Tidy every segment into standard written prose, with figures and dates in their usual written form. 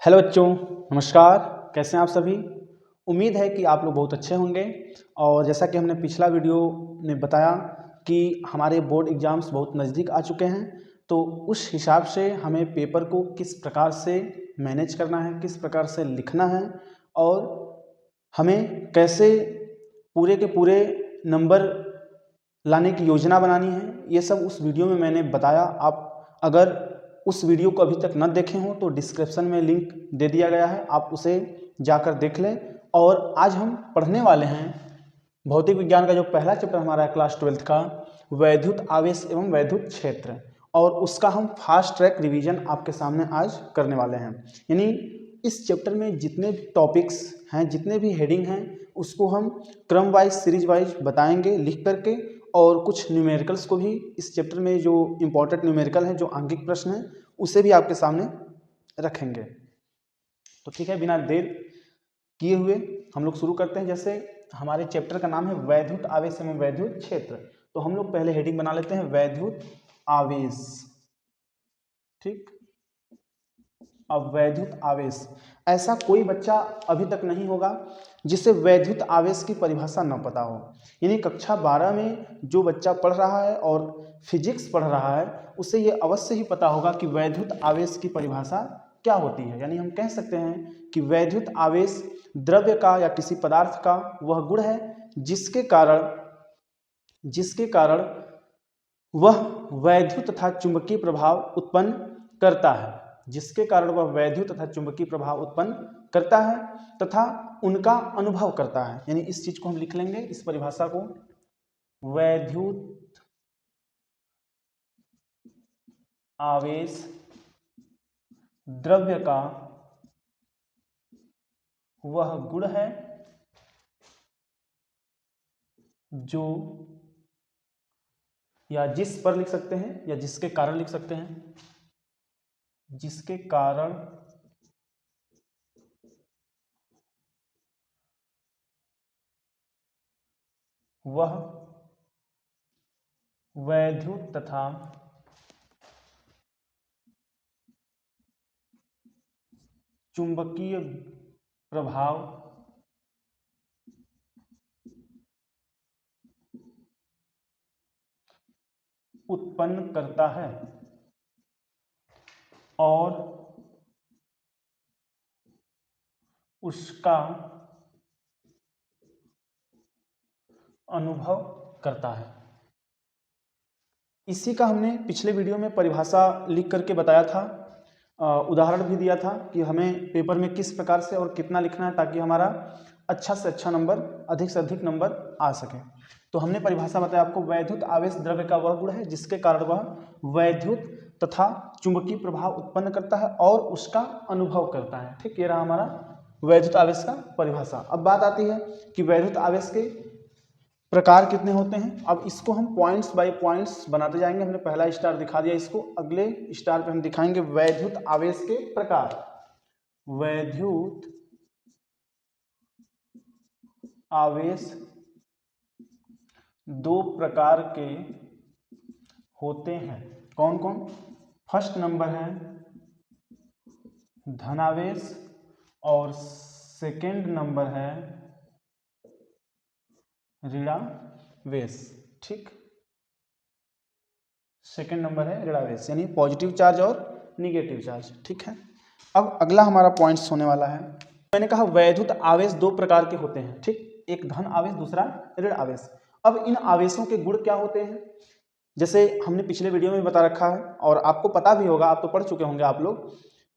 Hello बच्चों, नमस्कार। कैसे हैं आप सभी। उम्मीद है कि आप लोग बहुत अच्छे होंगे। और जैसा कि हमने पिछला वीडियो में बताया कि हमारे बोर्ड एग्ज़ाम्स बहुत नज़दीक आ चुके हैं, तो उस हिसाब से हमें पेपर को किस प्रकार से मैनेज करना है, किस प्रकार से लिखना है और हमें कैसे पूरे के पूरे नंबर लाने की योजना बनानी है, ये सब उस वीडियो में मैंने बताया। आप अगर उस वीडियो को अभी तक न देखे हों तो डिस्क्रिप्शन में लिंक दे दिया गया है, आप उसे जाकर देख लें। और आज हम पढ़ने वाले हैं भौतिक विज्ञान का जो पहला चैप्टर हमारा है क्लास 12th का, वैद्युत आवेश एवं वैद्युत क्षेत्र, और उसका हम फास्ट ट्रैक रिवीजन आपके सामने आज करने वाले हैं। यानी इस चैप्टर में जितने भी टॉपिक्स हैं, जितने भी हेडिंग हैं, उसको हम क्रम वाइज सीरीज वाइज बताएंगे लिख करके, और कुछ न्यूमेरिकल्स को भी इस चैप्टर में जो इम्पोर्टेंट न्यूमेरिकल है, जो आंगिक प्रश्न है, उसे भी आपके सामने रखेंगे। तो ठीक है, बिना देर किए हुए हम लोग शुरू करते हैं। जैसे हमारे चैप्टर का नाम है वैद्युत आवेश एवं वैद्युत क्षेत्र, तो हम लोग पहले हेडिंग बना लेते हैं वैद्युत आवेश। ठीक, अब वैद्युत आवेश, ऐसा कोई बच्चा अभी तक नहीं होगा जिसे वैद्युत आवेश की परिभाषा न पता हो। यानी कक्षा 12 में जो बच्चा पढ़ रहा है और फिजिक्स पढ़ रहा है, उसे ये अवश्य ही पता होगा कि वैद्युत आवेश की परिभाषा क्या होती है। यानी हम कह सकते हैं कि वैद्युत आवेश द्रव्य का या किसी पदार्थ का वह गुण है जिसके कारण वह वैद्युत तथा चुंबकीय प्रभाव उत्पन्न करता है, जिसके कारण वह वैद्युत तथा चुंबकीय प्रभाव उत्पन्न करता है तथा उनका अनुभव करता है। यानी इस चीज को हम लिख लेंगे, इस परिभाषा को, वैद्युत आवेश द्रव्य का वह गुण है जो, या जिस पर लिख सकते हैं या जिसके कारण लिख सकते हैं, जिसके कारण वह वैद्युत तथा चुंबकीय प्रभाव उत्पन्न करता है और उसका अनुभव करता है। इसी का हमने पिछले वीडियो में परिभाषा लिख करके बताया था, उदाहरण भी दिया था कि हमें पेपर में किस प्रकार से और कितना लिखना है ताकि हमारा अच्छा से अच्छा नंबर, अधिक से अधिक नंबर आ सके। तो हमने परिभाषा बताया आपको, वैद्युत आवेश द्रव्य का वह गुण है जिसके कारण वह वैद्युत तथा चुंबकीय प्रभाव उत्पन्न करता है और उसका अनुभव करता है। ठीक, ये रहा हमारा वैद्युत आवेश का परिभाषा। अब बात आती है कि वैद्युत आवेश के प्रकार कितने होते हैं। अब इसको हम पॉइंट्स बाय पॉइंट्स बनाते जाएंगे। हमने पहला स्टार दिखा दिया, इसको अगले स्टार पे हम दिखाएंगे वैद्युत आवेश के प्रकार। वैद्युत आवेश दो प्रकार के होते हैं। कौन कौन? फर्स्ट नंबर है धनावेश और सेकेंड नंबर है ऋणावेश। ठीक, सेकेंड नंबर है ऋणावेश, यानी पॉजिटिव चार्ज और निगेटिव चार्ज। ठीक है, अब अगला हमारा पॉइंट्स होने वाला है। मैंने कहा वैद्युत आवेश दो प्रकार के होते हैं। ठीक, एक धन आवेश, दूसरा ऋण आवेश। अब इन आवेशों के गुण क्या होते हैं, जैसे हमने पिछले वीडियो में बता रखा है और आपको पता भी होगा, आप तो पढ़ चुके होंगे आप लोग,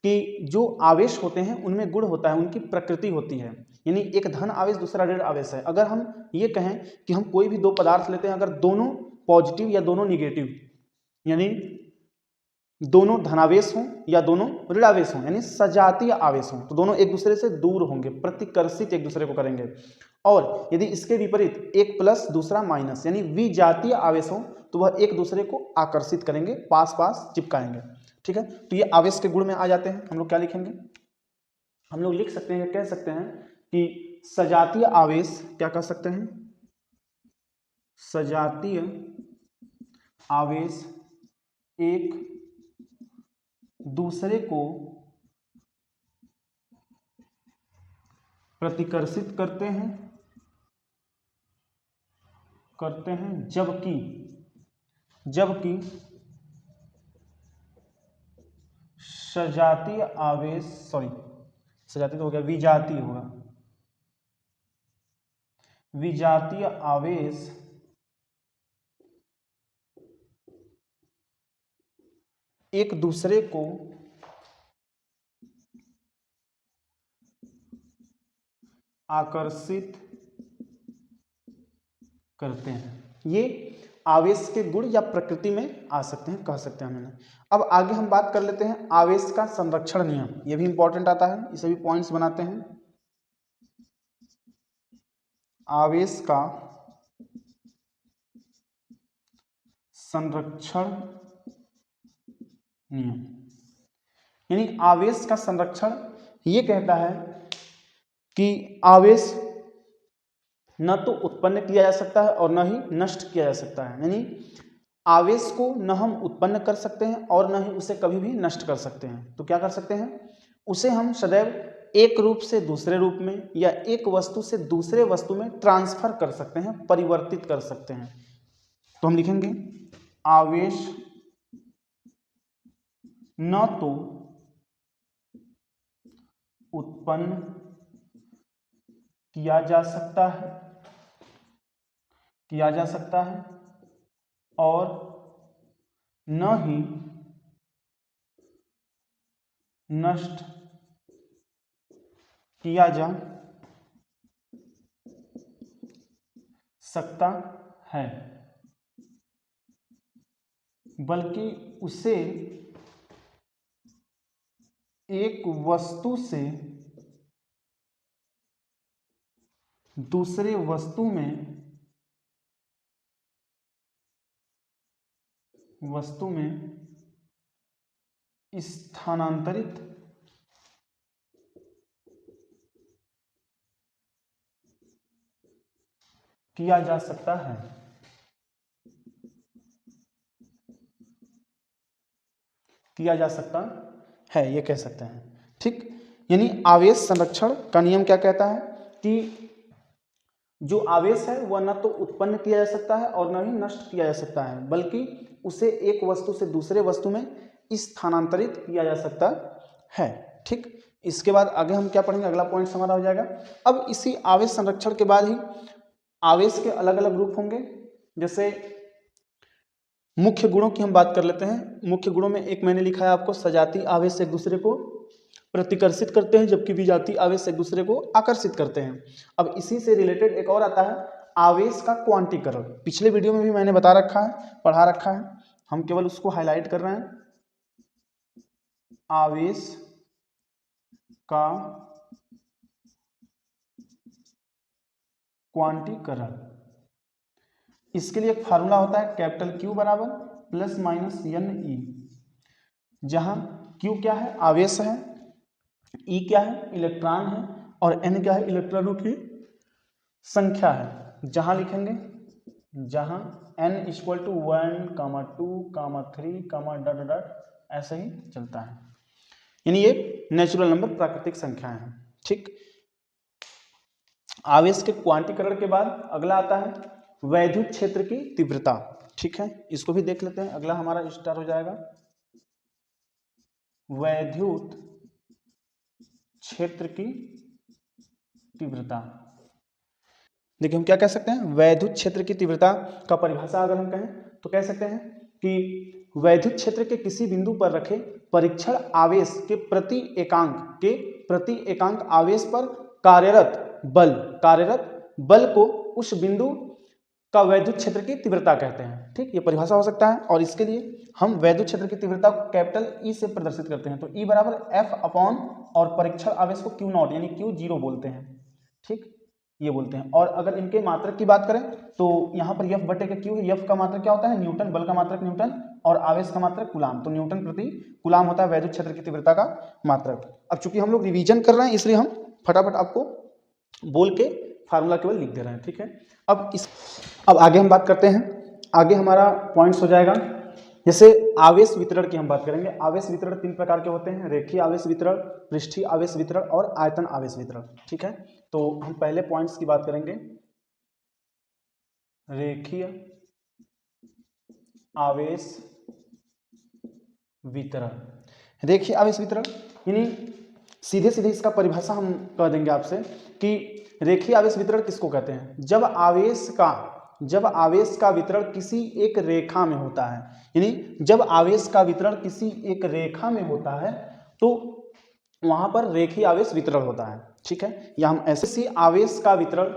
कि जो आवेश होते हैं उनमें गुण होता है, उनकी प्रकृति होती है। यानी एक धन आवेश, दूसरा ऋण आवेश है। अगर हम ये कहें कि हम कोई भी दो पदार्थ लेते हैं, अगर दोनों पॉजिटिव या दोनों निगेटिव, यानी दोनों धनावेश हों या दोनों ऋणावेश हों, यानी सजातीय आवेश हों, तो दोनों एक दूसरे से दूर होंगे, प्रतिकर्षित एक दूसरे को करेंगे। और यदि इसके विपरीत एक प्लस दूसरा माइनस, यानी विजातीय आवेश हों, तो वह एक दूसरे को आकर्षित करेंगे, पास पास चिपकाएंगे। ठीक है, तो ये आवेश के गुण में आ जाते हैं। हम लोग क्या लिखेंगे, हम लोग लिख सकते हैं, कह सकते हैं कि सजातीय आवेश, क्या कह सकते हैं, सजातीय आवेश एक दूसरे को प्रतिकर्षित करते हैं जबकि सजातीय आवेश, सजातीय तो हो गया, विजातीय आवेश एक दूसरे को आकर्षित करते हैं। ये आवेश के गुण या प्रकृति में आ सकते हैं, कह सकते हैं हमने। अब आगे हम बात कर लेते हैं आवेश का संरक्षण नियम। ये भी इंपॉर्टेंट आता है, इसे भी पॉइंट्स बनाते हैं। आवेश का संरक्षण नियम, यानी आवेश का संरक्षण ये कहता है कि आवेश न तो उत्पन्न किया जा सकता है और न ही नष्ट किया जा सकता है। यानी आवेश को न हम उत्पन्न कर सकते हैं और न ही उसे कभी भी नष्ट कर सकते हैं। तो क्या कर सकते हैं, उसे हम सदैव एक रूप से दूसरे रूप में या एक वस्तु से दूसरे वस्तु में ट्रांसफर कर सकते हैं, परिवर्तित कर सकते हैं। तो हम लिखेंगे आवेश न तो उत्पन्न किया जा सकता है और न ही नष्ट किया जा सकता है, बल्कि उसे एक वस्तु से दूसरे वस्तु में स्थानांतरित किया जा सकता है। ये कह सकते हैं। ठीक, यानी आवेश संरक्षण का नियम क्या कहता है कि जो आवेश है वह न तो उत्पन्न किया जा सकता है और न ही नष्ट किया जा सकता है, बल्कि उसे एक वस्तु से दूसरे वस्तु में स्थानांतरित किया जा सकता है। ठीक, इसके बाद आगे हम क्या पढ़ेंगे, अगला पॉइंट हमारा हो जाएगा। अब इसी आवेश संरक्षण के बाद ही आवेश के अलग अलग रूप होंगे। जैसे मुख्य गुणों की हम बात कर लेते हैं। मुख्य गुणों में एक मैंने लिखा है आपको, सजातीय आवेश एक दूसरे को प्रतिकर्षित करते हैं जबकि विजातीय आवेश एक दूसरे को आकर्षित करते हैं। अब इसी से रिलेटेड एक और आता है आवेश का क्वांटीकरण। पिछले वीडियो में भी मैंने बता रखा है, पढ़ा रखा है, हम केवल उसको हाईलाइट कर रहे हैं। आवेश का क्वांटीकरण, इसके लिए एक फार्मूला होता है कैपिटल Q बराबर प्लस माइनस NE, जहां Q क्या है, आवेश है, E क्या है, इलेक्ट्रॉन है, और N क्या है, इलेक्ट्रॉनों की संख्या है। जहां लिखेंगे, जहां N इक्वल टू 1, 2, 3, ... ऐसे ही चलता है, यानी ये नेचुरल नंबर, प्राकृतिक संख्याएं हैं। ठीक, आवेश के क्वांटीकरण के बाद अगला आता है वैद्युत क्षेत्र की तीव्रता। ठीक है, इसको भी देख लेते हैं। अगला हमारा स्टार्ट हो जाएगा वैद्युत क्षेत्र की तीव्रता। देखिए हम क्या कह सकते हैं, वैद्युत क्षेत्र की तीव्रता का परिभाषा अगर हम कहें तो कह सकते हैं कि वैद्युत क्षेत्र के किसी बिंदु पर रखे परीक्षण आवेश के प्रति एकांक आवेश पर कार्यरत बल को उस बिंदु का वैद्युत क्षेत्र की तीव्रता कहते हैं। ठीक, ये परिभाषा हो सकता है। और इसके लिए हम वैद्युत क्षेत्र की तीव्रता को कैपिटल E से प्रदर्शित करते हैं। तो E बराबर F अपॉन और परीक्षण आवेश को Q0 यानी Q0 बोलते हैं। ठीक, ये बोलते हैं। और अगर इनके मात्रक की बात करें तो यहाँ पर F बटे के Q है। F का मात्रक क्या होता है, न्यूटन, बल का मात्रक न्यूटन और आवेश का मात्रक कूलाम। तो न्यूटन प्रति कूलाम होता है वैद्युत क्षेत्र की तीव्रता का मात्रक। अब चूंकि हम लोग रिवीजन कर रहे हैं इसलिए हम फटाफट आपको बोल के फार्मूला केवल लिख दे रहे हैं। ठीक है, अब आगे हम बात करते हैं। आगे हमारा पॉइंट्स हो जाएगा जैसे आवेश वितरण की हम बात करेंगे। आवेश वितरण 3 प्रकार के होते हैं, रेखीय आवेश वितरण, पृष्ठीय आवेश वितरण और आयतन आवेश वितरण। ठीक है, तो हम पहले पॉइंट्स की बात करेंगे। रेखीय आवेश वितरण, रेखीय आवेश वितरण यानी सीधे सीधे इसका परिभाषा हम कह देंगे आपसे कि रेखीय आवेश वितरण किसको कहते हैं? जब आवेश का वितरण किसी एक रेखा में होता है, यानी जब आवेश का वितरण किसी एक रेखा में होता है तो वहां पर रेखीय आवेश वितरण होता है। ठीक है, या हम ऐसे सी आवेश का वितरण,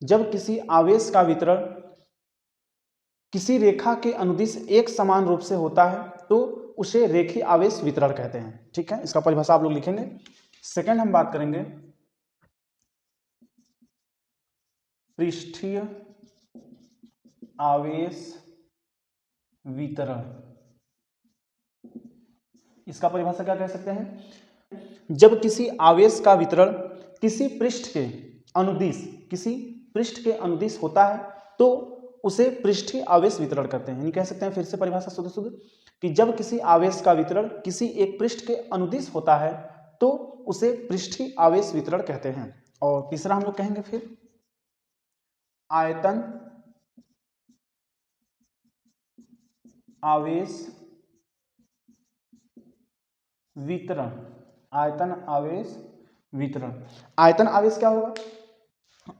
जब किसी आवेश का वितरण किसी रेखा के अनुदिश एक समान रूप से होता है तो उसे रेखीय आवेश वितरण कहते हैं। ठीक है, इसका परिभाषा आप लोग लिखेंगे। सेकंड हम बात करेंगे पृष्ठीय आवेश वितरण। इसका परिभाषा क्या कह सकते हैं? जब किसी आवेश का वितरण किसी पृष्ठ के अनुदिश होता है तो उसे पृष्ठीय आवेश वितरण करते हैं। यानी कह सकते हैं, फिर से परिभाषा शुद्ध कि जब किसी आवेश का वितरण किसी एक पृष्ठ के अनुदिश होता है तो उसे पृष्ठीय आवेश वितरण कहते हैं। और तीसरा हम लोग कहेंगे फिर आयतन आवेश वितरण। आयतन आवेश वितरण, आयतन आवेश क्या होगा?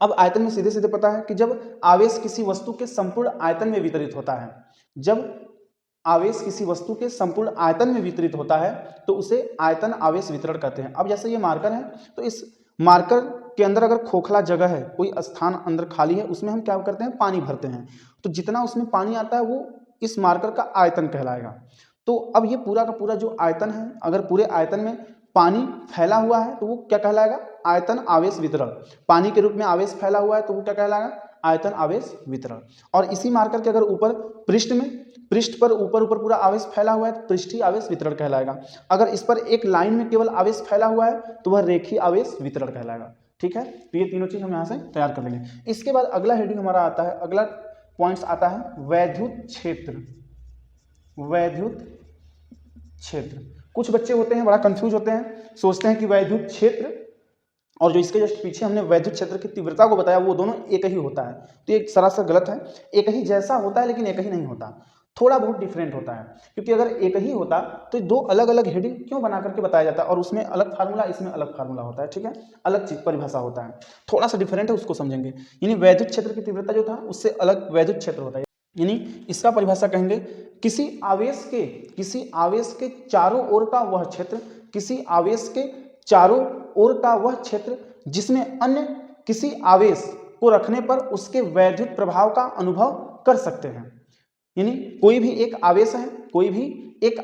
अब आयतन में सीधे सीधे पता है कि जब आवेश किसी वस्तु के संपूर्ण आयतन में वितरित होता है, जब आवेश किसी वस्तु के संपूर्ण आयतन में वितरित होता है तो उसे आयतन आवेश वितरण कहते हैं। अब जैसे ये मार्कर है तो इस मार्कर के अंदर अगर खोखला जगह है, कोई स्थान अंदर खाली है, उसमें हम क्या करते हैं? पानी भरते हैं। तो जितना उसमें पानी आता है वो इस मार्कर का आयतन कहलाएगा। तो अब ये पूरा का पूरा जो आयतन है, अगर पूरे आयतन में पानी फैला हुआ है तो वो क्या कहलाएगा? आयतन आवेश वितरण। पानी के रूप में आवेश फैला हुआ है तो वो क्या कहलाएगा? आयतन आवेश वितरण। और इसी मार्कर के अगर ऊपर पृष्ठ पर ऊपर पूरा आवेश फैला हुआ है तो पृष्ठीय आवेश वितरण कहलाएगा। अगर इस पर एक लाइन में केवल आवेश फैला हुआ है तो वह रेखीय आवेश वितरण कहलाएगा। ठीक है, तो ये तीनों चीज हम यहाँ से तैयार कर लेंगे। इसके बाद अगला हेडिंग हमारा आता है, अगला पॉइंट्स आता है वैद्युत क्षेत्र। वैद्युत क्षेत्र, कुछ बच्चे होते हैं बड़ा कंफ्यूज होते हैं, सोचते हैं कि वैद्युत क्षेत्र और जो इसके जस्ट पीछे हमने वैद्युत क्षेत्र की तीव्रता को बताया वो दोनों एक ही होता है। तो ये सरासर गलत है। एक ही जैसा होता है लेकिन एक ही नहीं होता, थोड़ा बहुत डिफरेंट होता है। क्योंकि अगर एक ही होता तो दो अलग अलग हेडिंग क्यों बना करके बताया जाता है, और उसमें अलग फार्मूला इसमें अलग फार्मूला होता है। ठीक है, अलग चीज परिभाषा होता है, थोड़ा सा डिफरेंट है, उसको समझेंगे। यानी वैद्युत क्षेत्र की तीव्रता जो था उससे अलग वैद्युत क्षेत्र होता है। यानी इसका परिभाषा कहेंगे किसी आवेश के चारों ओर का वह क्षेत्र, किसी आवेश के चारों ओर का वह क्षेत्र जिसमें अन्य किसी आवेश को रखने पर उसके वैद्युत प्रभाव का अनुभव कर सकते हैं। यानी कोई भी एक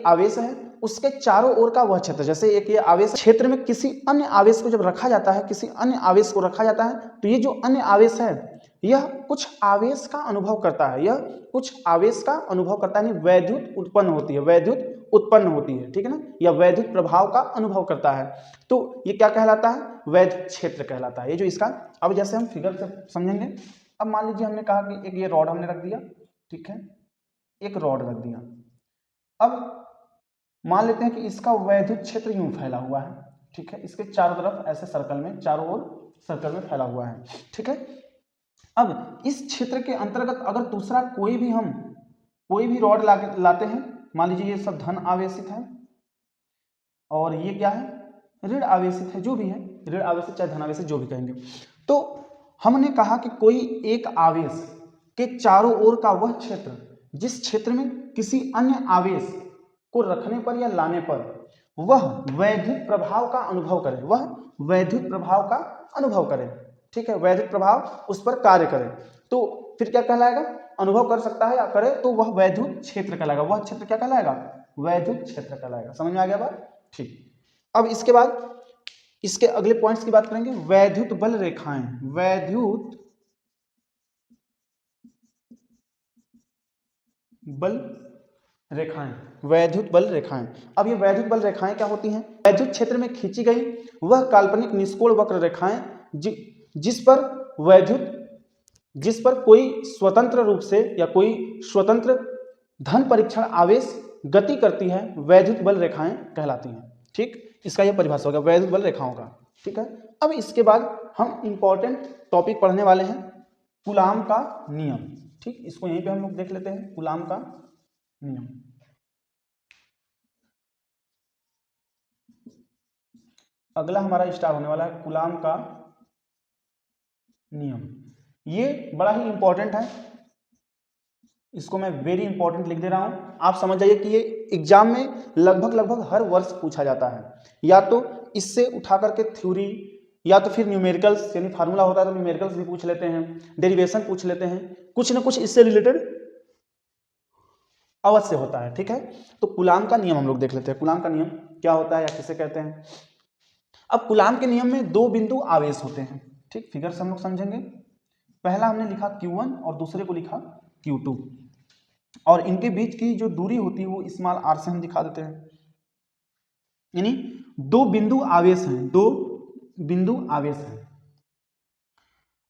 आवेश है उसके चारों ओर का वह क्षेत्र, जैसे एक ये आवेश क्षेत्र में किसी अन्य आवेश को जब रखा जाता है, किसी अन्य आवेश को रखा जाता है तो ये जो अन्य आवेश है यह कुछ आवेश का अनुभव करता है, यानी वैद्युत उत्पन्न होती है। ठीक है ना, या वैद्युत प्रभाव का अनुभव करता है, तो ये क्या कहलाता है? वैद्युत क्षेत्र कहलाता है। ये जो इसका, अब जैसे हम फिगर से समझेंगे। अब मान लीजिए हमने कहा कि एक ये रॉड हमने रख दिया, ठीक है, एक रॉड रख दिया। अब मान लेते हैं कि इसका वैद्युत क्षेत्र यूं फैला हुआ है। ठीक है, इसके चारों तरफ ऐसे सर्कल में, चारों ओर सर्कल में फैला हुआ है। ठीक है, अब इस क्षेत्र के अंतर्गत अगर दूसरा कोई भी रॉड लाते हैं, मान लीजिए ये सब धन आवेशित है और ये क्या है? ऋण आवेशित है, जो भी है ऋण आवेशित चाहे धन आवेशित जो भी कहेंगे। तो हमने कहा कि कोई एक आवेश के चारों ओर का वह क्षेत्र जिस क्षेत्र में किसी अन्य आवेश को रखने पर या लाने पर वह वैद्युत प्रभाव का अनुभव करे, ठीक है, वैद्युत प्रभाव उस पर कार्य करे, तो फिर क्या कहलाएगा? अनुभव कर सकता है या करे तो वह वैद्युत क्षेत्र कहलाएगा। वह क्षेत्र क्या कहलाएगा? वैद्युत क्षेत्र कहलाएगा। समझ में आ गया बात? ठीक। अब इसके बाद इसके अगले पॉइंट्स की बात करेंगे, वैद्युत बल रेखाएं। वैद्युत बल रेखाएं। अब ये वैद्युत बल रेखाएं क्या होती हैं? वैद्युत क्षेत्र में खींची गई वह काल्पनिक निष्कोण वक्र रेखाएं जिस पर कोई स्वतंत्र रूप से या कोई स्वतंत्र धन परीक्षण आवेश गति करती है, वैद्युत बल रेखाएं कहलाती हैं। ठीक, इसका यह परिभाषा होगा वैद्युत बल रेखाओं का। ठीक है, अब इसके बाद हम इंपॉर्टेंट टॉपिक पढ़ने वाले हैं, कूलाम का नियम। ठीक, इसको यहीं पे हम लोग देख लेते हैं, कूलाम का नियम। अगला हमारा स्टार्ट होने वाला है कूलाम का नियम। ये बड़ा ही इंपॉर्टेंट है, इसको मैं वेरी इंपॉर्टेंट लिख दे रहा हूं। आप समझ जाइए कि ये एग्जाम में लगभग हर वर्ष पूछा जाता है, या तो इससे उठा करके थ्योरी, या तो फिर न्यूमेरिकल्स, यानी फार्मूला होता है तो न्यूमेरिकल्स भी पूछ लेते हैं, डेरिवेशन पूछ लेते हैं, कुछ ना कुछ इससे रिलेटेड अवश्य होता है। ठीक है, तो कूलाम का नियम हम लोग देख लेते हैं। कूलाम का नियम क्या होता है या किसे कहते हैं। अब कूलाम के नियम में दो बिंदु आवेश होते हैं। ठीक, फिगर से हम लोग समझेंगे। पहला हमने लिखा Q1 और दूसरे को लिखा Q2, और इनके बीच की जो दूरी होती है वो स्मॉल r से हम दिखा देते हैं। यानी दो बिंदु आवेश हैं, दो बिंदु आवेश हैं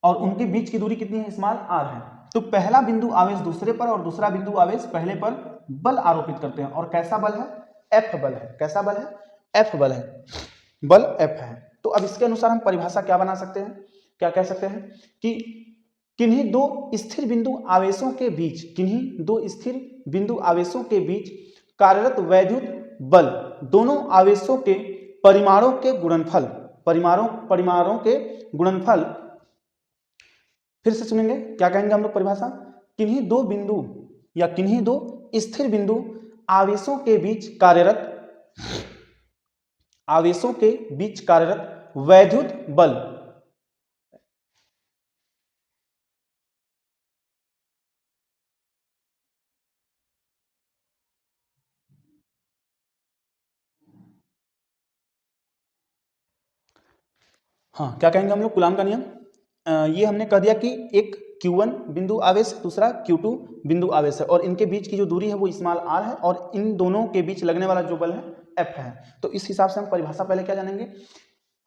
और उनके बीच की दूरी कितनी है, स्मॉल r है। तो पहला बिंदु आवेश दूसरे पर और दूसरा बिंदु आवेश पहले पर बल आरोपित करते हैं, और कैसा बल है, F बल है। कैसा बल है, F बल है, बल F है। तो अब इसके अनुसार हम परिभाषा क्या बना सकते हैं, क्या कह सकते हैं कि किन्हीं दो स्थिर बिंदु आवेशों के बीच, किन्हीं दो स्थिर बिंदु आवेशों के बीच कार्यरत वैद्युत बल दोनों आवेशों के परिमाणों के गुणनफल, परिमाणों के गुणनफल। फिर से सुनेंगे क्या कहेंगे हम लोग परिभाषा, किन्हीं दो बिंदु या किन्हीं दो स्थिर बिंदु आवेशों के बीच कार्यरत, आवेशों के बीच कार्यरत वैद्युत बल हाँ, क्या कहेंगे हम लोग कूलाम का नियम। ये हमने कह दिया कि एक Q1 बिंदु आवेश, दूसरा Q2 बिंदु आवेश है, और इनके बीच की जो दूरी है वो स्मॉल r है, और इन दोनों के बीच लगने वाला जो बल है F है। तो इस हिसाब से हम परिभाषा पहले क्या जानेंगे।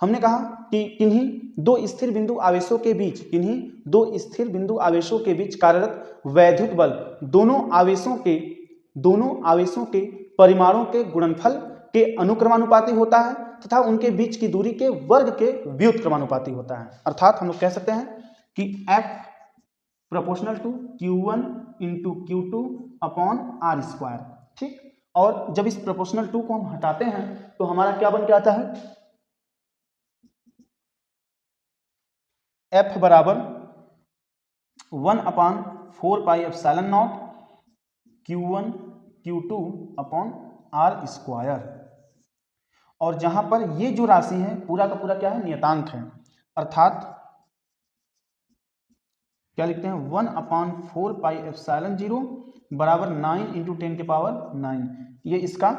हमने कहा कि किन्हीं दो स्थिर बिंदु आवेशों के बीच, किन्हीं दो स्थिर बिंदु आवेशों के बीच कार्यरत वैद्युत बल दोनों आवेशों के परिमाणों के गुणनफल के अनुक्रमानुपाती होता है तथा उनके बीच की दूरी के वर्ग के व्युत्क्रमानुपाती होता है। अर्थात हम लोग कह सकते हैं कि F proportional to Q1 into Q2 upon R square. ठीक, और जब इस प्रोपोर्शनल टू को हम हटाते हैं तो हमारा क्या बन के आता है, F बराबर 1/4πε0 Q1 Q2 upon R square. और जहां पर ये जो राशि है पूरा का पूरा क्या है, नियतांक है। अर्थात क्या लिखते हैं, 1/4πε0 बराबर 9 × 10⁹। ये इसका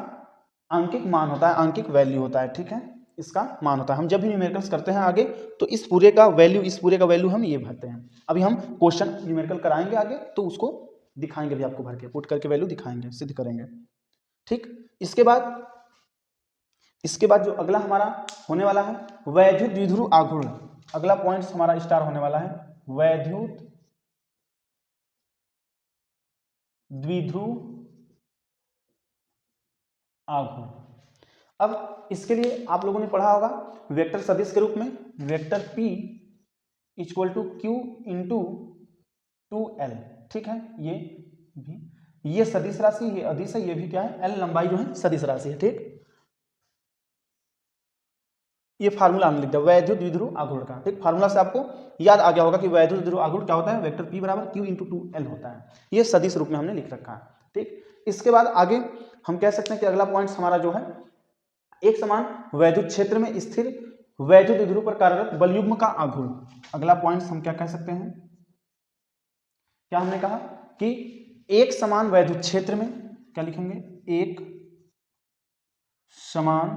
आंकिक मान होता है, आंकिक वैल्यू होता है। ठीक है, इसका मान होता है। हम जब भी न्यूमेरिकल्स करते हैं आगे तो इस पूरे का वैल्यू हम ये भरते हैं। अभी हम क्वेश्चन न्यूमेरिकल कराएंगे आगे तो उसको दिखाएंगे भी, आपको भर के पुट करके वैल्यू दिखाएंगे, सिद्ध करेंगे। ठीक, इसके बाद जो अगला हमारा होने वाला है वैद्युत द्विध्रुव आघूर्ण। अगला पॉइंट हमारा स्टार्ट होने वाला है वैद्युत द्विध्रुव आघूर्ण। अब इसके लिए आप लोगों ने पढ़ा होगा वेक्टर सदिश के रूप में, vector P equal to Q into 2L। ठीक है, ये सदिश राशि, ये अदिश है, ये भी क्या है, L लंबाई जो है सदिश राशि है। ठीक, ये फार्मूला हमने लिख दिया वैद्युत द्विध्रुव आघूर्ण का। ठीक, फार्मूला से आपको याद आ गया होगा कि वैद्युत द्विध्रुव आघूर्ण क्या होता है, वेक्टर P बराबर Q इंटू 2L होता है। ये सदिश रूप में हमने लिख रखा है। ठीक, इसके बाद आगे हम कह सकते हैं कि अगला पॉइंट हमारा जो है एक समान वैद्युत क्षेत्र में स्थिर वैद्युत द्विध्रुव पर कार्यरत बलयुग्म का आघूर्ण। अगला पॉइंट हम क्या कह सकते हैं, क्या हमने कहा कि एक समान वैद्युत क्षेत्र में, क्या लिखेंगे, एक समान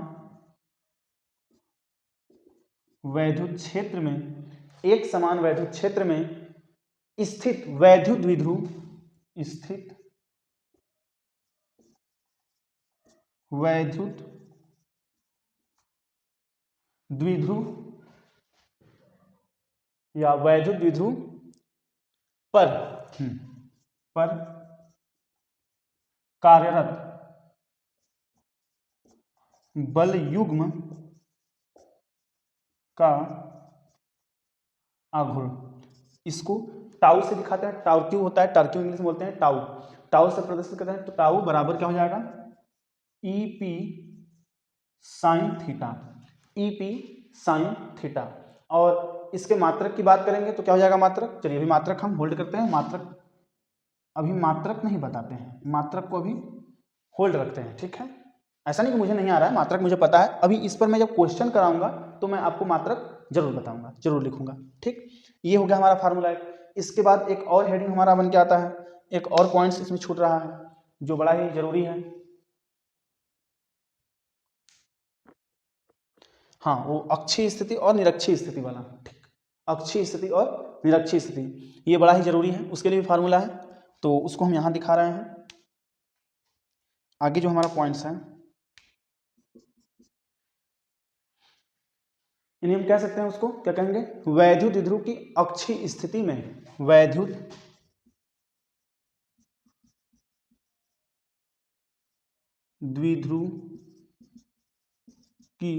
वैद्युत क्षेत्र में, एक समान वैद्युत क्षेत्र में स्थित वैद्युत द्विध्रुव, स्थित वैद्युत द्विध्रुव या वैद्युत द्विध्रुव पर कार्यरत बल युग्म का आघूर्ण, इसको टाउ से दिखाते हैं। टाउ क्यों होता है, टर्क्यू इंग्लिश में बोलते हैं टाउ। टाउ से प्रदर्शित करते हैं तो टाउ बराबर क्या हो जाएगा, EP sine theta, EP sine theta. और इसके मात्रक की बात करेंगे तो क्या हो जाएगा मात्रक, चलिए अभी मात्रक हम होल्ड करते हैं, मात्रक अभी मात्रक नहीं बताते हैं, मात्रक को अभी होल्ड रखते हैं, ठीक है। ऐसा नहीं कि मुझे नहीं आ रहा है, मात्रक मुझे पता है, अभी इस पर मैं जब क्वेश्चन कराऊंगा तो मैं आपको मात्रक जरूर बताऊंगा, जरूर लिखूंगा, ठीक। ये हो गया हमारा फार्मूला एक। इसके बाद एक और हेडिंग हमारा बन के आता है, एक और पॉइंट्स इसमें छूट रहा है जो बड़ा ही जरूरी है। हाँ, वो अक्षीय स्थिति और निरक्षीय स्थिति वाला, ठीक। अक्षीय स्थिति और निरक्षीय स्थिति ये बड़ा ही जरूरी है, उसके लिए भी फार्मूला है, तो उसको हम यहां दिखा रहे हैं। आगे जो हमारा पॉइंट्स है इन्हें हम कह सकते हैं, उसको क्या कहेंगे, वैद्युत द्विध्रुव की अक्षीय स्थिति में, वैद्युत द्विध्रुव की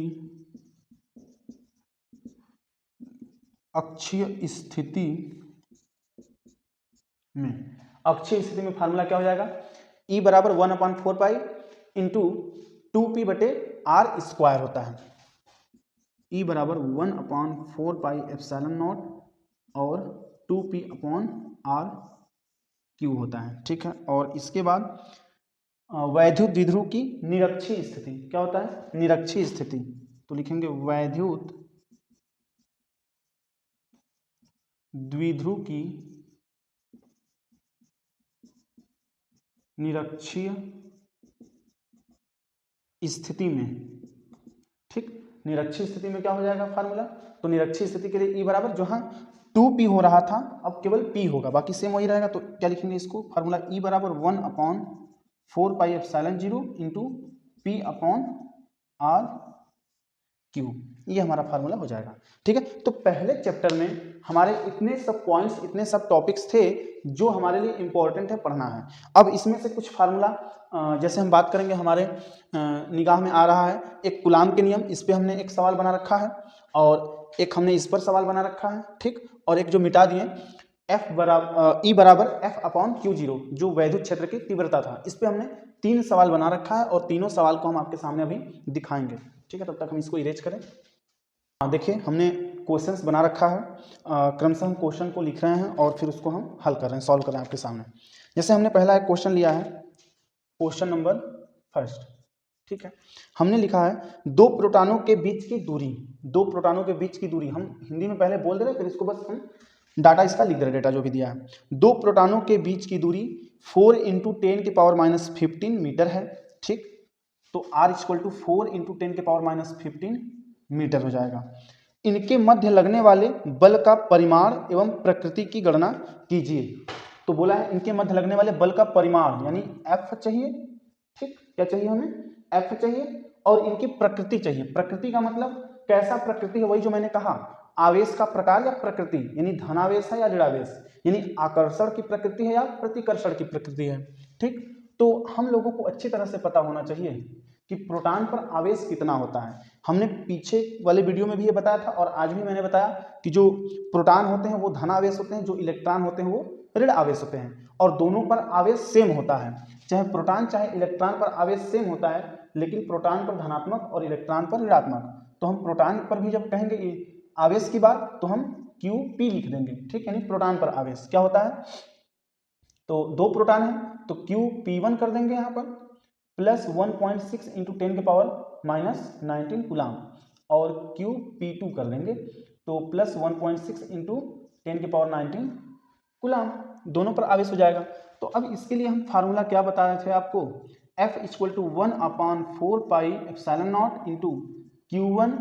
अक्षीय स्थिति में, अक्षीय स्थिति में फार्मूला क्या हो जाएगा, E बराबर 1/4 इंटू 2p बटे r स्क्वायर होता है। E बराबर 1/4 एप्सिलॉन नॉट और 2p अपॉन r क्यूब होता है, ठीक है। और इसके बाद वैद्युत द्विध्रुव की निरक्षीय स्थिति क्या होता है, निरक्षीय स्थिति, तो लिखेंगे वैद्युत द्विध्रुव की निरक्षीय स्थिति में, ठीक। निरक्षीय स्थिति में क्या हो जाएगा फार्मूला, तो निरक्षीय स्थिति के लिए E बराबर, जो हाँ 2p हो रहा था अब केवल p होगा, बाकी सेम वही रहेगा, तो क्या लिखेंगे इसको, फार्मूला E बराबर 1/4 epsilon 0 into p upon r cube, ये हमारा फार्मूला हो जाएगा, ठीक है। तो पहले चैप्टर में हमारे इतने सब पॉइंट्स, इतने सब टॉपिक्स थे जो हमारे लिए इंपॉर्टेंट है, पढ़ना है। अब इसमें से कुछ फार्मूला जैसे हम बात करेंगे, हमारे निगाह में आ रहा है एक कूलाम के नियम, इस पे हमने एक सवाल बना रखा है और एक हमने इस पर सवाल बना रखा है, ठीक। और एक जो मिटा दिए E बराबर F अपॉन Q0 जो वैद्युत क्षेत्र की तीव्रता था, इस पे हमने 3 सवाल बना रखा है और तीनों सवाल को हम आपके सामने अभी दिखाएंगे, ठीक है। तब तक हम इसको इरेज करें। हाँ देखिए, हमने क्वेश्चंस बना रखा है, क्रमशः हम क्वेश्चन को लिख रहे हैं और फिर उसको हम हल कर रहे हैं, सॉल्व कर रहे हैं आपके सामने। जैसे हमने पहला एक क्वेश्चन लिया है, क्वेश्चन नंबर फर्स्ट, ठीक है। हमने लिखा है दो प्रोटॉनों के बीच की दूरी, दो प्रोटॉनों के बीच की दूरी, हम हिंदी में पहले बोल दे रहे हैं, फिर इसको बस हम डाटा इसका लिख दे रहे, डेटा जो भी दिया है। दो प्रोटॉनों के बीच की दूरी 4 × 10⁻15 मीटर है, ठीक। तो r = 4 × 10⁻15 मीटर हो जाएगा। इनके मध्य लगने वाले बल का परिमाण एवं प्रकृति की गणना कीजिए। तो बोला है इनके मध्य लगने वाले बल का परिमाण यानी F चाहिए, ठीक। क्या चाहिए हमें, F चाहिए, और इनकी प्रकृति चाहिए। प्रकृति का मतलब कैसा प्रकृति है, वही जो मैंने कहा, आवेश का प्रकार या प्रकृति, यानी धनावेश है या ऋणावेश, यानी आकर्षण की प्रकृति है या प्रतिकर्षण की प्रकृति है, ठीक। तो हम लोगों को अच्छी तरह से पता होना चाहिए कि प्रोटॉन पर आवेश कितना होता है। हमने पीछे वाले वीडियो में भी ये बताया था और आज भी मैंने बताया कि जो प्रोटॉन होते हैं वो धन आवेश होते हैं, जो इलेक्ट्रॉन होते हैं वो ऋण आवेश होते हैं, और दोनों पर आवेश सेम होता है। चाहे प्रोटॉन चाहे इलेक्ट्रॉन पर आवेश सेम होता है, लेकिन प्रोटॉन पर धनात्मक और इलेक्ट्रॉन पर ऋणात्मक। तो हम प्रोटॉन पर भी जब कहेंगे आवेश की बात तो हम QP लिख देंगे, ठीक। यानी प्रोटॉन पर आवेश क्या होता है, तो दो प्रोटॉन है तो QP1 कर देंगे यहाँ पर, प्लस 1.6 × 10⁻⁻19 कूलाम, और QP2 कर देंगे तो प्लस 1.6 × 10⁻19 कूलाम, दोनों पर आवेश हो जाएगा। तो अब इसके लिए हम फार्मूला क्या बता रहे थे आपको, F = 1/4 epsilon not into Q1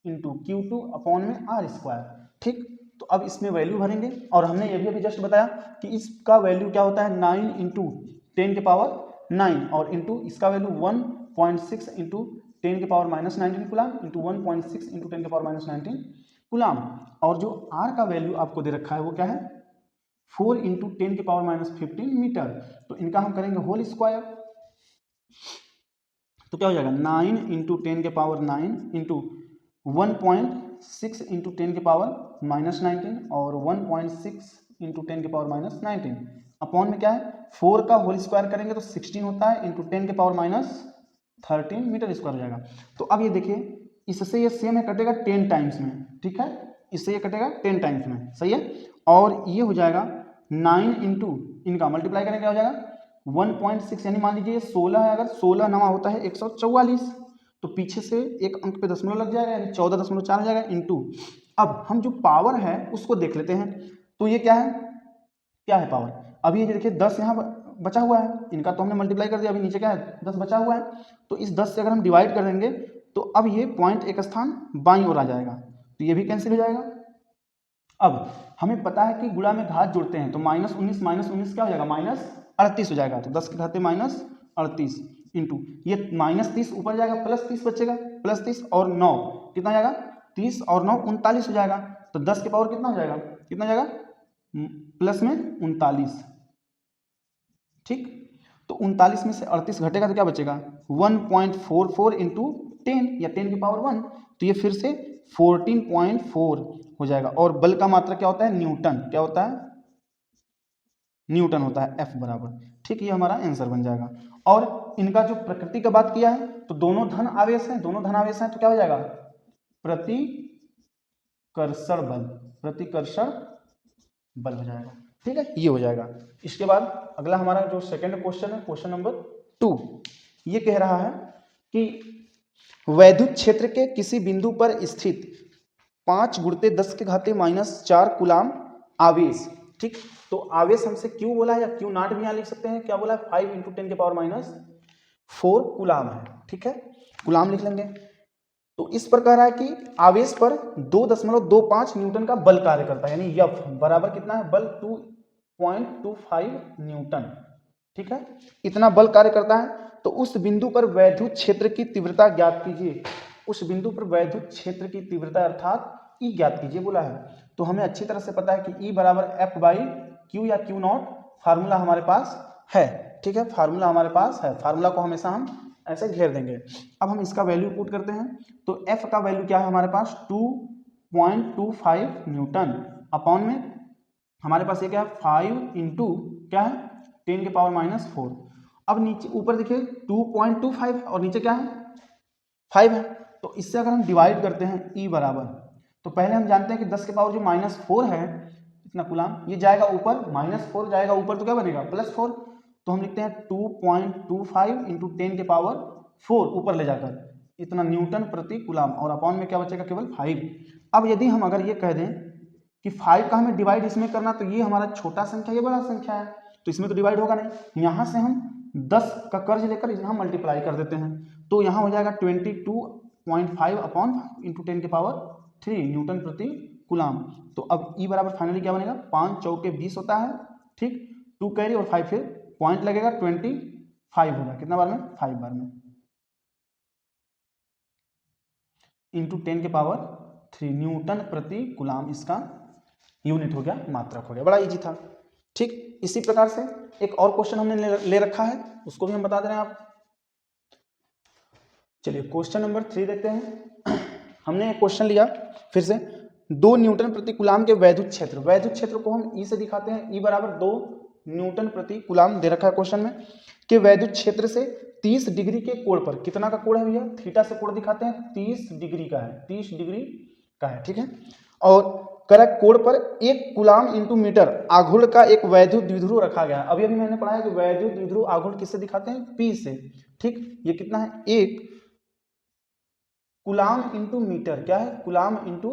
into Q2 upon में r², ठीक। तो अब इसमें वैल्यू भरेंगे, और हमने ये भी अभी जस्ट बताया कि इसका वैल्यू क्या होता है 9 × 10⁻9 और इंटू इसका वैल्यू 1.6 × 10⁻⁻19 कूलाम इंटू 1.6 × 10⁻⁻19 कूलाम, और जो r का वैल्यू आपको दे रखा है वो क्या है 4 × 10⁻15 मीटर। तो इनका हम करेंगे होल स्क्वायर, तो क्या हो जाएगा 9 इंटू 10 के पावर 9 इंटू 1.6 इंटू 10 के पावर माइनस 19 और 1.6 इंटू 10 के पावर माइनस 19 अपॉन में क्या है 4 का होल स्क्वायर करेंगे तो 16 होता है इंटू 10 के पावर माइनस 13 मीटर स्क्वायर हो जाएगा। तो अब ये देखिए इससे ये सेम है कटेगा 10 टाइम्स में, ठीक है, इससे ये कटेगा 10 टाइम्स में, सही है। और ये हो जाएगा 9 इंटू इनका मल्टीप्लाई करेंगे क्या हो जाएगा 1.6 यानी मान लीजिए 16 है, अगर 16 नवा होता है 144 तो पीछे से एक अंक पे दशमलव लग जाएगा यानी 14.4 हो जाएगा इंटू। अब हम जो पावर है उसको देख लेते हैं। तो ये क्या है पावर। अभी ये देखिए 10 यहाँ बचा हुआ है, इनका तो हमने मल्टीप्लाई कर दिया, अभी नीचे क्या है 10 बचा हुआ है। तो इस 10 से अगर हम डिवाइड कर देंगे तो अब ये पॉइंट एक स्थान बाईं ओर आ जाएगा, तो ये भी कैंसिल हो जाएगा। अब हमें पता है कि गुणा में घात जोड़ते हैं तो -19 क्या हो जाएगा -38 हो जाएगा। तो 10 के घाते -38 इंटू ये -30 ऊपर जाएगा +30 बचेगा, +30 और 9 कितना जाएगा 30 और 9 39 हो जाएगा। तो 10 के पावर कितना हो जाएगा, कितना जाएगा प्लस में 39, ठीक। तो 39 में से 38 घटेगा तो क्या बचेगा 1.44 इंटू 10 या 10 की पावर 1, तो ये फिर से 14.4 हो जाएगा। और बल का मात्रा क्या होता है न्यूटन, क्या होता है न्यूटन होता है, F बराबर, ठीक। ये हमारा आंसर बन जाएगा। और इनका जो प्रकृति का बात किया है तो दोनों धन आवेश हैं, दोनों धन आवेश हैं तो क्या हो जाएगा प्रतिकर्षण बल हो जाएगा, ठीक है, ये हो जाएगा। इसके बाद अगला हमारा जो सेकंड क्वेश्चन है क्वेश्चन नंबर 2, ये कह रहा है कि वैद्युत क्षेत्र के किसी बिंदु पर स्थित 5 × 10⁻⁴ कूलाम आवेश, ठीक। तो आवेश हमसे क्यों बोला है या क्यों नॉट भी यहाँ लिख सकते हैं, क्या बोला है 5 × 10 के पावर -4 कूलाम है, ठीक है, कूलाम लिख लेंगे। तो इस पर कह रहा है कि आवेश पर 2.25 न्यूटन का बल कार्य करता है, यानी F बराबर कितना है बल 2.25 न्यूटन, ठीक है, इतना बल कार्य करता है। तो उस बिंदु पर वैद्युत क्षेत्र की तीव्रता ज्ञात कीजिए, उस बिंदु पर वैद्युत क्षेत्र की तीव्रता अर्थात E ज्ञात कीजिए बोला है। तो हमें अच्छी तरह से पता है कि E बराबर F/Q या Q नॉट फार्मूला हमारे पास है, ठीक है, फार्मूला हमारे पास है, फार्मूला को हमेशा हम ऐसे घेर देंगे। अब हम इसका वैल्यू पुट करते हैं तो F का वैल्यू क्या है हमारे पास 2.25 न्यूटन अपॉन में हमारे पास ये क्या है 5 इंटू क्या है 10 के पावर -4। अब नीचे ऊपर देखिए 2.25 और नीचे क्या है 5 है, तो इससे अगर हम डिवाइड करते हैं E बराबर, तो पहले हम जानते हैं कि 10 के पावर जो -4 है इतना कूलाम, ये जाएगा ऊपर -4 जाएगा ऊपर तो क्या बनेगा +4, तो हम लिखते हैं 2.25 इंटू 10 के पावर 4 ऊपर ले जाकर इतना न्यूटन प्रति कूलाम और अपॉन में क्या बचेगा केवल 5। अब यदि हम अगर ये कह दें कि 5 का हमें डिवाइड इसमें करना, तो ये हमारा छोटा संख्या ये बड़ा संख्या है तो इसमें तो डिवाइड होगा नहीं, यहाँ से हम 10 का कर्ज लेकर यहाँ मल्टीप्लाई कर देते हैं, तो यहाँ हो जाएगा 22.5 अपॉन इंटू 10 के पावर 3 न्यूटन प्रति कूलाम। तो अब E बराबर फाइनली क्या बनेगा 5 चौके 20 होता है, ठीक, 2 कैरी और 5 फिर पॉइंट लगेगा 25 होगा, कितना बार में 5 बार में इंटू 10 के पावर 3 न्यूटन प्रति कूलाम, इसका यूनिट हो गया, मात्रक हो गया, बड़ा इजी था, ठीक। इसी प्रकार से एक और क्वेश्चन हमने ले रखा है, उसको भी हम बता दे रहे हैं आप। चलिए क्वेश्चन नंबर 3 देखते हैं। हमने एक क्वेश्चन लिया फिर से 2 न्यूटन प्रति कूलाम के वैद्युत क्षेत्र को हम E से दिखाते हैं, E बराबर 2 न्यूटन प्रति कूलाम दे रखा है क्वेश्चन में कि वैद्युत क्षेत्र से 30 डिग्री के कोण पर, कितना का कोण है भैया थीटा से कोण दिखाते हैं 30 डिग्री का है, 30 डिग्री का है, ठीक है। और करक कोण पर 1 कूलाम इंटू मीटर आघूर्ण का एक वैद्युत द्विध्रुव रखा गया है। अभी मैंने पढ़ा है कि वैद्युत द्विध्रुव आघूर्ण किससे दिखाते हैं P से, ठीक। ये कितना है 1 कूलाम इंटू मीटर, क्या है कूलाम इंटू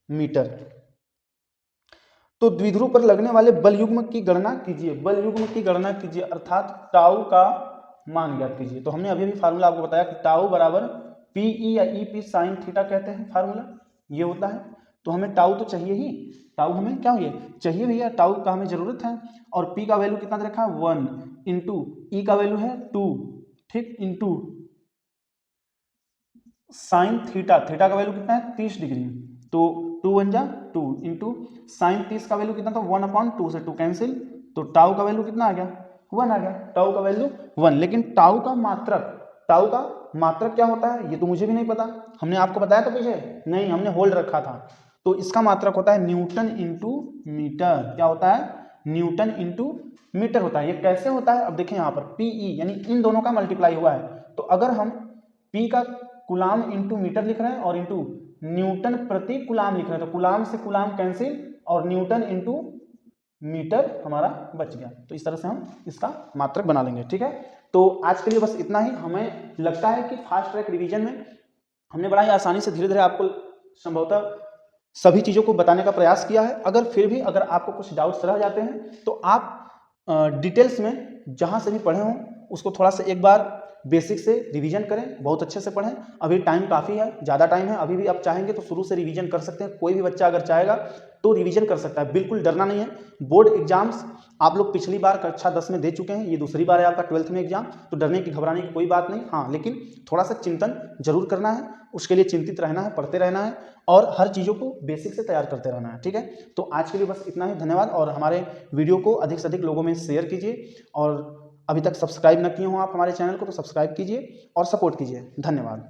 मीटर। तो द्विध्रुव पर लगने वाले बल युग्म की गणना कीजिए, बल युग्म की गणना कीजिए अर्थात टाउ का मान ज्ञात कीजिए। तो हमने अभी भी फार्मूला आपको बताया कि टाउ बराबर PE या EP साइन थीटा कहते हैं, फार्मूला ये होता है। तो हमें टाउ तो चाहिए ही, टाउ हमें क्या हुई चाहिए भैया, टाउ का हमें जरूरत है। और P का वैल्यू कितना दे रखा है 1 इंटू E का वैल्यू है 2, ठीक, इंटू साइन थीटा का वैल्यू कितना है 30 डिग्री, तो 2 1 जा 2 इंटू साइन 30 का वैल्यू कितना था 1/2 से 2 कैंसिल, तो टाउ का वैल्यू कितना आ गया 1 आ गया, टाउ का वैल्यू 1। लेकिन टाउ का मात्रक, टाउ का मात्रक क्या होता है ये तो मुझे भी नहीं पता, हमने आपको बताया तो पीछे नहीं, हमने होल्ड रखा था। तो इसका मात्रक होता है न्यूटन इंटू मीटर। क्या होता है? न्यूटन इंटू मीटर होता है। ये कैसे होता है? अब देखें यहाँ पर पीई यानी इन दोनों का मल्टीप्लाई हुआ है, तो अगर हम पी का कूलाम इंटू मीटर लिख रहे हैं और इंटू न्यूटन प्रति कूलाम लिख रहे हैं, तो कूलाम से कूलाम कैंसिल और न्यूटन इंटू मीटर हमारा बच गया। तो इस तरह से हम इसका मात्रक बना लेंगे। ठीक है, तो आज के लिए बस इतना ही। हमें लगता है कि फास्ट ट्रैक रिवीजन में हमने बड़ा ही आसानी से धीरे धीरे आपको संभवतः सभी चीज़ों को बताने का प्रयास किया है। अगर फिर भी अगर आपको कुछ डाउट्स रह जाते हैं तो आप डिटेल्स में जहाँ से भी पढ़े हों उसको थोड़ा सा एक बार बेसिक से रिवीजन करें, बहुत अच्छे से पढ़ें। अभी टाइम काफ़ी है, ज़्यादा टाइम है, अभी भी आप चाहेंगे तो शुरू से रिवीजन कर सकते हैं। कोई भी बच्चा अगर चाहेगा तो रिवीजन कर सकता है, बिल्कुल डरना नहीं है। बोर्ड एग्जाम्स आप लोग पिछली बार कक्षा 10 में दे चुके हैं, ये दूसरी बार है आपका 12th में एग्जाम, तो डरने की घबराने की कोई बात नहीं। हाँ, लेकिन थोड़ा सा चिंतन जरूर करना है, उसके लिए चिंतित रहना है, पढ़ते रहना है और हर चीज़ों को बेसिक से तैयार करते रहना है। ठीक है, तो आज के लिए बस इतना ही। धन्यवाद। और हमारे वीडियो को अधिक से अधिक लोगों में शेयर कीजिए और अभी तक सब्सक्राइब न किए हों आप हमारे चैनल को तो सब्सक्राइब कीजिए और सपोर्ट कीजिए। धन्यवाद।